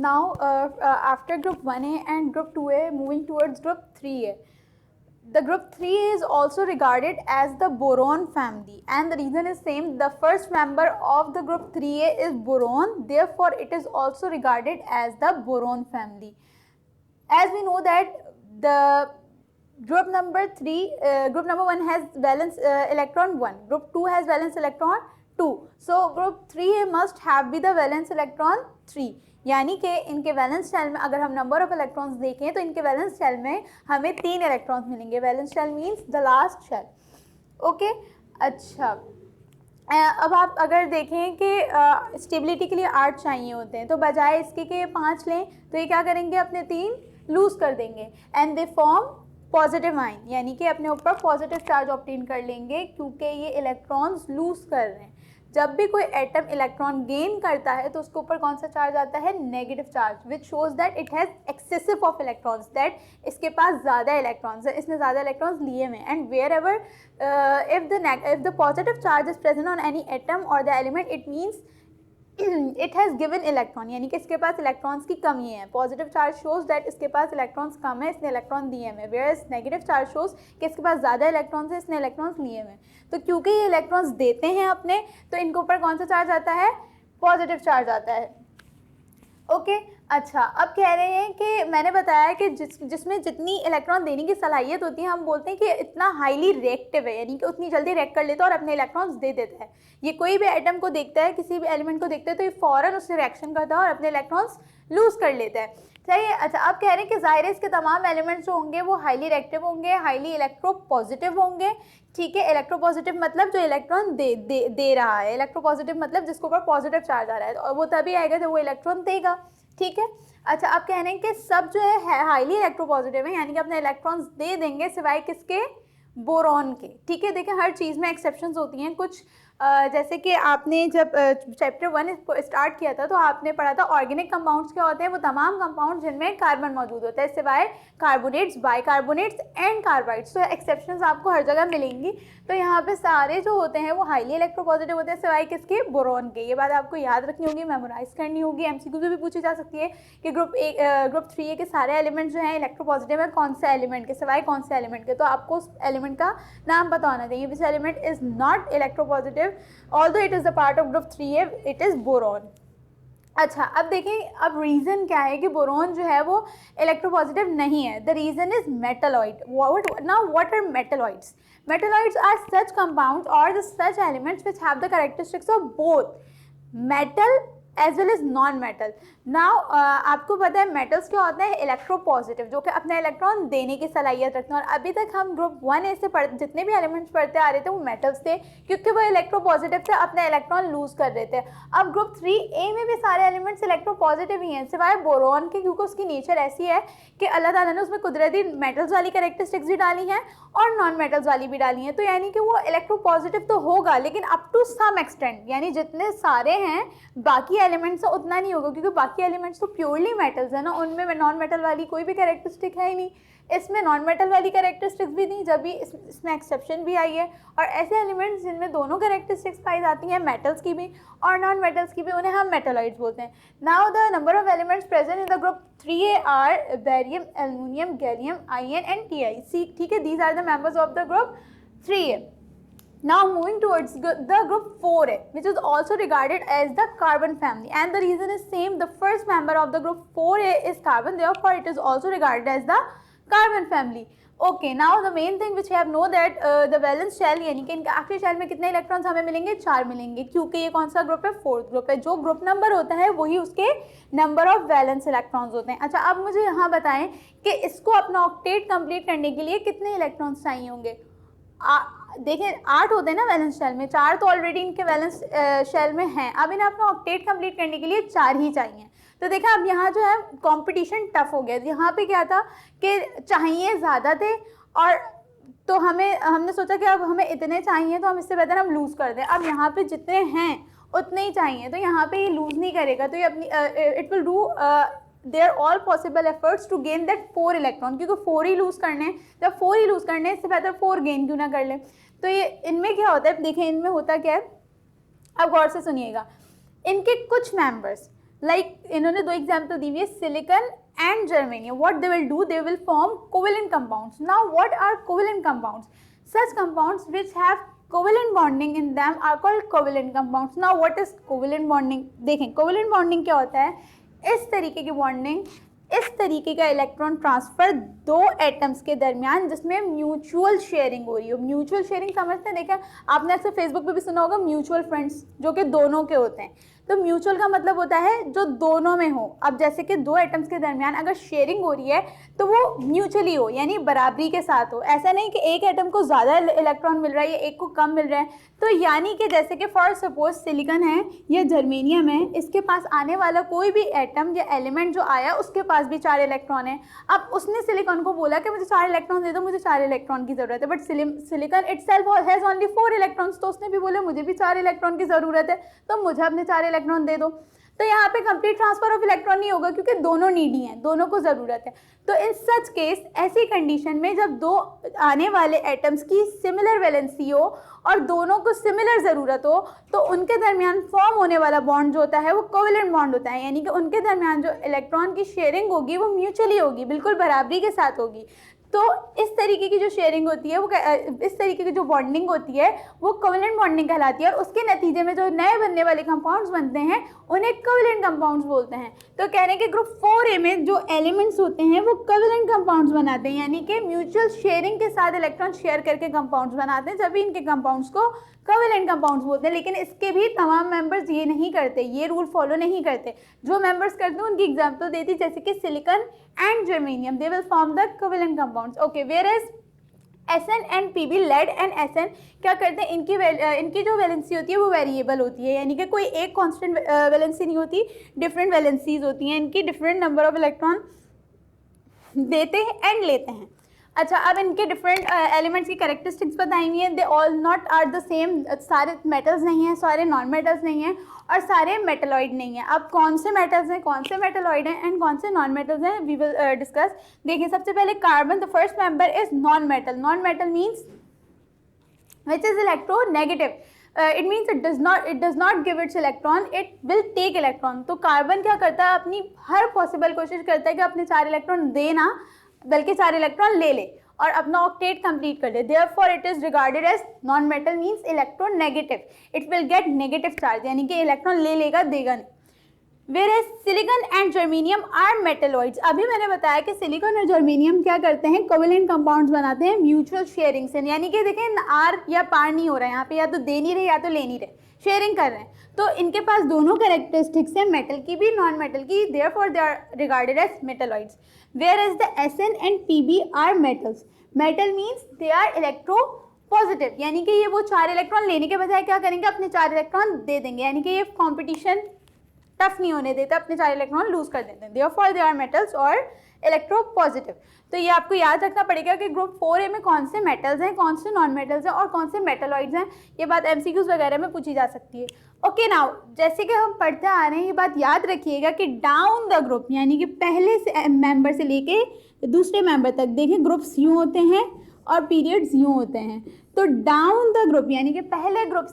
now after group 1A and group 2A moving towards group 3A. The group 3 is also regarded as the boron family, and the reason is same. The first member of the group 3A is boron, therefore it is also regarded as the boron family. As we know that the group number 1 has valence electron 1, group 2 has valence electron 2, so group 3A must have be the valence electron 3. यानी कि इनके valence shell में अगर हम number of electrons देखें तो इनके valence shell में हमें 3 इलेक्ट्रॉन्स मिलेंगे. Valence shell means the last shell. Okay, अच्छा, अब आप अगर देखें कि स्टेबिलिटी के लिए 8 चाहिए होते हैं, तो बजाय इसके कि 5 लें तो ये क्या करेंगे, अपने 3 लूज़ कर देंगे. And they form positive ion, यानी कि अपने ऊपर पॉजिटिव चार्ज ऑब्टेन कर लेंगे क्योंकि ये इलेक्ट्रॉन्स लूज़ कर रहे हैं. जब भी कोई एटम इलेक्ट्रॉन गेन करता है तो उसके ऊपर कौन सा चार्ज आता है, negative charge, which shows that it has excessive of electrons, that इसके पास ज़्यादा इलेक्ट्रॉन्स है, इसने ज़्यादा इलेक्ट्रॉन्स लिए हुए. And wherever if the positive charge is present on any atom और the element, it means it has given electron, यानी कि इसके पास इलेक्ट्रॉन्स की कमी है. पॉजिटिव चार्ज शोज दैट इसके पास इलेक्ट्रॉन्स कम है, इसने इलेक्ट्रॉन दिए हुए. वेयर नेगेटिव चार्ज शोज कि इसके पास ज़्यादा इलेक्ट्रॉन्स है, इसने इलेक्ट्रॉन्स लिए हुए. तो क्योंकि ये इलेक्ट्रॉन्स देते हैं अपने, तो इनके ऊपर कौन सा चार्ज आता है, पॉजिटिव चार्ज आता है. ओके, अच्छा, अब कह रहे हैं कि मैंने बताया कि जिसमें जितनी इलेक्ट्रॉन देने की सलाहियत होती है, हम बोलते हैं कि इतना हाईली रिएक्टिव है, यानी कि उतनी जल्दी रिएक्ट कर लेता है और अपने इलेक्ट्रॉन्स दे देता है. ये कोई भी एटम को देखता है, किसी भी एलिमेंट को देखता है, तो ये फ़ौरन उससे रिएक्शन करता है और अपने इलेक्ट्रॉन्स लूज़ कर लेता है. सही है. अच्छा, अब कह रहे हैं कि ज़ाहिर है इसके तमाम एलिमेंट्स जो होंगे वो हाईली रिएक्टिव होंगे, हाईली इलेक्ट्रोपॉजिटिव होंगे. ठीक है, इलेक्ट्रोपॉजिटिव मतलब जो इलेक्ट्रॉन दे रहा है, इलेक्ट्रोपॉजिटिव मतलब जिसके ऊपर पॉजिटिव चार्ज आ रहा है, और वो तभी आएगा जब वो इलेक्ट्रॉन देगा. ठीक है. अच्छा, आप कह रहे हैं कि सब जो है हाईली इलेक्ट्रोपॉजिटिव है, यानी कि अपने इलेक्ट्रॉन्स दे देंगे सिवाय किसके, बोरॉन के. ठीक है. देखिए, हर चीज़ में एक्सेप्शंस होती हैं. कुछ जैसे कि आपने जब चैप्टर 1 स्टार्ट किया था तो आपने पढ़ा था ऑर्गेनिक कंपाउंड्स क्या होते हैं, वो तमाम कंपाउंड जिनमें कार्बन मौजूद होता है, सिवाय कार्बोनेट्स, बाइकार्बोनेट्स एंड कार्बाइड्स. तो एक्सेप्शंस आपको हर जगह मिलेंगी. तो यहाँ पे सारे जो होते हैं वो हाईली इलेक्ट्रोपॉजिटिव होते हैं सिवाय किसके, बोरॉन के. ये बात आपको याद रखनी होगी, मेमोराइज करनी होगी. एमसीक्यू से भी पूछी जा सकती है कि ग्रुप 3A के सारे एलिमेंट्स जो हैं इलेक्ट्रोपॉजिटिव है, कौन से एलिमेंट के सिवाय कौन से एलिमेंट के. तो आपको उस एलिमेंट का नाम पता होना चाहिए. Which element is not electropositive although it is a part of group 3A, it is boron. अच्छा, अब देखें, अब रीज़न क्या है कि बोरॉन जो है वो इलेक्ट्रोपॉजिटिव नहीं है. The reason is metalloid. Now what are metalloids? Metalloids are such compounds और such elements which have the characteristics of both metal as well as non metal. Now आपको पता है मेटल्स क्या होते हैं, इलेक्ट्रोपॉजिटिव, जो कि अपने इलेक्ट्रॉन देने की सलाहियत रखते हैं. और अभी तक हम ग्रुप 1A से जितने भी एलिमेंट्स पढ़ते आ रहे थे वो मेटल्स थे, क्योंकि वो इलेक्ट्रोपॉजिटिव थे, अपने इलेक्ट्रॉन लूज़ कर रहे थे. अब ग्रुप 3A में भी सारे एलिमेंट्स इलेक्ट्रोपॉजिटिव ही हैं सिवाय बोरॉन के, क्योंकि उसकी नेचर ऐसी है कि अल्लाह ताला ने उसमें कुदरती मेटल्स वाली कैरेक्टरिस्टिक्स भी डाली हैं और नॉन मेटल्स वाली भी डाली हैं. तो यानी कि वो इलेक्ट्रोपॉजिटिव तो होगा, लेकिन अप टू सम एक्सटेंट, यानी जितने सारे हैं बाकी एलिमेंट्स से उतना नहीं होगा, क्योंकि बाकी एलिमेंट्स तो प्योरली मेटल्स है ना, उनमें नॉन मेटल वाली कोई भी कैरेक्टरिस्टिक है ही नहीं. इसमें नॉन मेटल वाली कैरेक्टरिस्टिक्स भी नहीं, जब भी इसमें एक्सेप्शन भी आई है. और ऐसे एलिमेंट्स जिनमें दोनों कैरेक्टरिस्टिक्स पाई जाती हैं, मेटल्स की भी और नॉन मेटल्स की भी, उन्हें हम मेटलॉइड्स बोलते हैं. Now the number of elements present in the group 3A are barium, aluminium, gallium, ion and Ti. ठीक है, these are the members of the group 3A. Now moving towards the group 4A, which is also regarded as the carbon family, and the reason is same. The first member of the group 4A is carbon, therefore it is also regarded as the carbon family. Okay, now the main thing which we have know that the valence shell, यानी कि इनके आखिरी shell में कितने electrons हमें मिलेंगे, 4 मिलेंगे, क्योंकि ये कौन सा ग्रुप है, 4th ग्रुप है. जो ग्रुप नंबर होता है वही उसके नंबर ऑफ वैलेंस इलेक्ट्रॉन्स होते हैं. अच्छा, अब मुझे यहाँ बताएं कि इसको अपना ऑक्टेट कंप्लीट करने के लिए कितने इलेक्ट्रॉन्स चाहिए होंगे. देखिए, 8 होते हैं ना वैलेंस शेल में, 4 तो ऑलरेडी इनके वैलेंस शेल में हैं. अब इन्हें अपना ऑक्टेट कंप्लीट करने के लिए 4 ही चाहिए. तो देखें, अब यहाँ जो है कंपटीशन टफ हो गया. यहाँ पे क्या था कि चाहिए ज़्यादा थे, और तो हमने सोचा कि अब हमें इतने चाहिए तो हम इससे बेहतर हम लूज़ कर दें. अब यहाँ पे जितने हैं उतने ही चाहिए, तो यहाँ पे ये लूज़ नहीं करेगा, तो ये अपनी it will do their all possible efforts to gain that 4 electron, क्योंकि 4 ही लूज़ करने हैं. जब 4 ही लूज़ करने हैं, इससे बेहतर 4 गेन क्यों ना कर लें. तो ये इनमें क्या होता है, देखें इनमें होता क्या है, अब गौर से सुनिएगा. इनके कुछ मेंबर्स लाइक इन्होंने दो एग्जाम्पल दी हुई है, silicon and germanium. What they will do, they will form covalent compounds. Now what are covalent compounds? Such compounds which have covalent bonding in them are called covalent compounds. Now what is covalent bonding? देखें covalent bonding क्या होता है, इस तरीके की bonding, इस तरीके का इलेक्ट्रॉन ट्रांसफर दो एटम्स के दरमियान जिसमें म्यूचुअल शेयरिंग हो रही हो. म्यूचुअल शेयरिंग समझते हैं, देखें आपने अक्सर फेसबुक पे भी सुना होगा म्यूचुअल फ्रेंड्स, जो कि दोनों के होते हैं. तो म्यूचुअल का मतलब होता है जो दोनों में हो. अब जैसे कि दो एटम्स के दरमियान अगर शेयरिंग हो रही है तो वो म्यूचुअली हो, यानी बराबरी के साथ हो. ऐसा नहीं कि एक एटम को ज़्यादा इलेक्ट्रॉन मिल रहा है या एक को कम मिल रहा है. तो यानी कि जैसे कि फॉर सपोज सिलिकॉन है या जर्मेनियम है, इसके पास आने वाला कोई भी एटम या एलिमेंट जो आया उसके पास भी 4 इलेक्ट्रॉन है. अब उसने सिलिकॉन को बोला कि मुझे 4 इलेक्ट्रॉन दे दो, मुझे 4 इलेक्ट्रॉन की ज़रूरत है, but silicon itself has only 4 electrons. तो उसने भी बोला मुझे भी 4 इलेक्ट्रॉन की ज़रूरत है, तो मुझे अपने 4 इलेक्ट्रॉन दे दो. तो यहाँ पे कंप्लीट ट्रांसफर ऑफ इलेक्ट्रॉन नहीं होगा क्योंकि दोनों नीडी हैं, दोनों को ज़रूरत है. तो इन सच केस, ऐसी कंडीशन में जब दो आने वाले एटम्स की सिमिलर वैलेंसी हो और दोनों को सिमिलर ज़रूरत हो, तो उनके दरमियान फॉर्म होने वाला बॉन्ड जो होता है वो कोवेलेंट बॉन्ड होता है. यानी कि उनके दरमियान जो इलेक्ट्रॉन की शेयरिंग होगी वो म्यूचुअली होगी, बिल्कुल बराबरी के साथ होगी. तो इस तरीके की जो शेयरिंग होती है वो, इस तरीके की जो बॉन्डिंग होती है वो कोवेलेंट बॉन्डिंग कहलाती है. और उसके नतीजे में जो नए बनने वाले कंपाउंड्स बनते हैं उन्हें कोवेलेंट कंपाउंड्स बोलते हैं. तो कहने के ग्रुप 4A में जो एलिमेंट्स होते हैं वो कोवेलेंट कंपाउंड्स बनाते हैं, यानी कि म्यूचुअल शेयरिंग के साथ इलेक्ट्रॉन शेयर करके कंपाउंड्स बनाते हैं, जब भी इनके कंपाउंड्स को कोवेलेंट कंपाउंड्स बोलते हैं. लेकिन इसके भी तमाम मेंबर्स ये नहीं करते, ये रूल फॉलो नहीं करते. जो मेंबर्स करते हैं उनकी एग्जांपल देती, जैसे कि silicon and germanium, they will form the covalent compounds. Okay, whereas Sn and Pb, lead and Sn क्या करते हैं, इनकी जो वैलेंसी होती है वो वेरिएबल होती है, यानी कि कोई एक कांस्टेंट वैलेंसी नहीं होती, डिफरेंट वैलेंसीज होती हैं. इनकी डिफरेंट नंबर ऑफ इलेक्ट्रॉन देते हैं एंड लेते हैं. अच्छा, अब इनके डिफरेंट एलिमेंट्स की कैरेक्टरिस्टिक्स बताई हुई हैं. They all not are the same, सारे मेटल्स नहीं हैं, सारे नॉन मेटल्स नहीं हैं और सारे मेटलॉइड नहीं हैं. अब कौन से मेटल्स हैं, कौन से मेटलॉइड हैं एंड कौन से नॉन मेटल्स हैं, वी विल डिस्कस. देखिए, सबसे पहले carbon, the first member is non metal. Non metal means which is electronegative. It means it does not give its electron, it will take electron. तो carbon क्या करता है, अपनी हर possible कोशिश करता है कि अपने 4 इलेक्ट्रॉन दे ना, बल्कि 4 इलेक्ट्रॉन ले ले और अपना ऑक्टेट कंप्लीट कर दे. Therefore it is regarded as non metal, means electronegative. It will get negative charge, यानी कि इलेक्ट्रॉन ले लेगा, देगा नहीं. Whereas silicon and germanium are metalloids. अभी मैंने बताया कि सिलिकॉन और जर्मेनियम क्या करते हैं, कोवेलेंट कंपाउंड्स बनाते हैं म्यूचुअल शेयरिंग से. यानी कि देखें, आर या पार नहीं हो रहा है यहाँ पे, या तो दे नहीं रहे या तो ले नहीं रहे, शेयरिंग कर रहे हैं. तो इनके पास दोनों कैरेक्टरिस्टिक्स हैं, मेटल की भी नॉन मेटल की. Therefore they are regarded as metalloids. Whereas the Sn and Pb are metals. Metal means they are electropositive, यानी कि ये वो 4 इलेक्ट्रॉन लेने के बजाय क्या करेंगे, अपने 4 इलेक्ट्रॉन दे देंगे. यानी कि ये कंपटीशन टफ नहीं होने देते, अपने 4 इलेक्ट्रॉन लूज कर देते हैं. Therefore they are metals और इलेक्ट्रोपॉजिटिव. तो ये आपको याद रखना पड़ेगा कि ग्रुप 4A में कौन से मेटल्स हैं, कौन से नॉन मेटल्स हैं और कौन से मेटलॉइड्स हैं. ये बात MCQs वगैरह में पूछी जा सकती है. ओके, नाउ जैसे कि हम पढ़ते आ रहे हैं, ये बात याद रखिएगा कि डाउन द ग्रुप, यानी कि पहले से मेंबर से लेके दूसरे मेंबर तक, देखें ग्रुप्स यूँ होते हैं और पीरियड्स यूँ होते हैं. तो डाउन द ग्रुप यानी कि पहले ग्रुप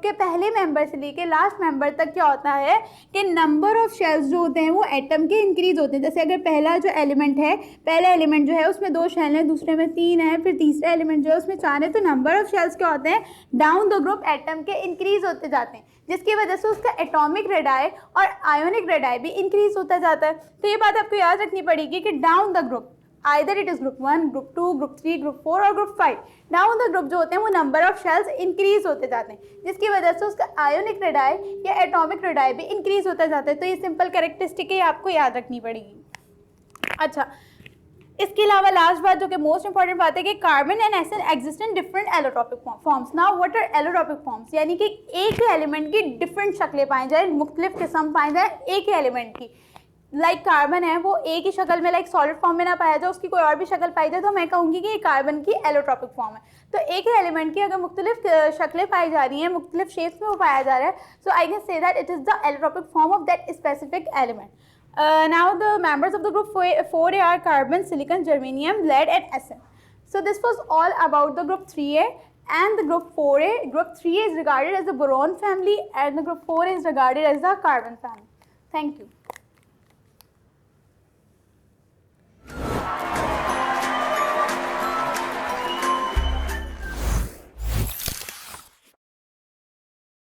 के पहले मेंबर से लेके लास्ट मेंबर तक क्या होता है कि नंबर ऑफ शेल्स जो होते हैं वो एटम के इंक्रीज होते हैं. जैसे अगर पहला जो एलिमेंट है, पहला एलिमेंट जो है उसमें 2 शेल हैं, दूसरे में 3 है, फिर तीसरा एलिमेंट जो है उसमें 4 है. तो नंबर ऑफ शेल्स क्या होते हैं, डाउन द ग्रुप एटम के इंक्रीज होते जाते हैं, जिसकी वजह से उसका एटॉमिक रेडाई और आयोनिक रेडाई भी इंक्रीज होता जाता है. तो ये बात आपको याद रखनी पड़ेगी कि down the group, either it is group 1, group 2, group 3, group 4 और group 5. डाउन द ग्रुप जो होते हैं वो नंबर ऑफ शेल्स इंक्रीज होते जाते हैं, जिसकी वजह से उसका आयोनिक रेडाई या एटॉमिक रेडाई भी इंक्रीज होता जाता है. तो ये सिंपल कैरेक्टरिस्टिक है, आपको याद रखनी पड़ेगी. अच्छा, इसके अलावा लास्ट बात जो कि मोस्ट इंपॉर्टेंट बात है कि carbon and acid exist in different allotropic forms. Now what are allotropic forms, यानी कि एक ही एलिमेंट की डिफरेंट शक्लें पाई जाए, मुख्तलिफ किस्म पाई जाए एक ही एलिमेंट की. लाइक कार्बन है वो एक ही शक्ल में, लाइक सॉलिड फॉर्म में ना पाया जाए, उसकी कोई और भी शक्ल पाई जाए, तो मैं कहूँगी कि ये कार्बन की एलोट्रॉपिक फॉर्म है. तो एक ही एलिमेंट की अगर मुख्तलिफ शक्लें पाई जा रही हैं, मुख्तलिफ शेप्स में वो पाया जा रहा है, so I can say that it is the allotropic form of that specific element. Now the members of the group 4A are carbon, silicon, germanium, lead and Sn. So this was all about the group 3A and the group 4A. Group 3A is regarded as the boron family and the group 4A is regarded as the carbon family. Thank you.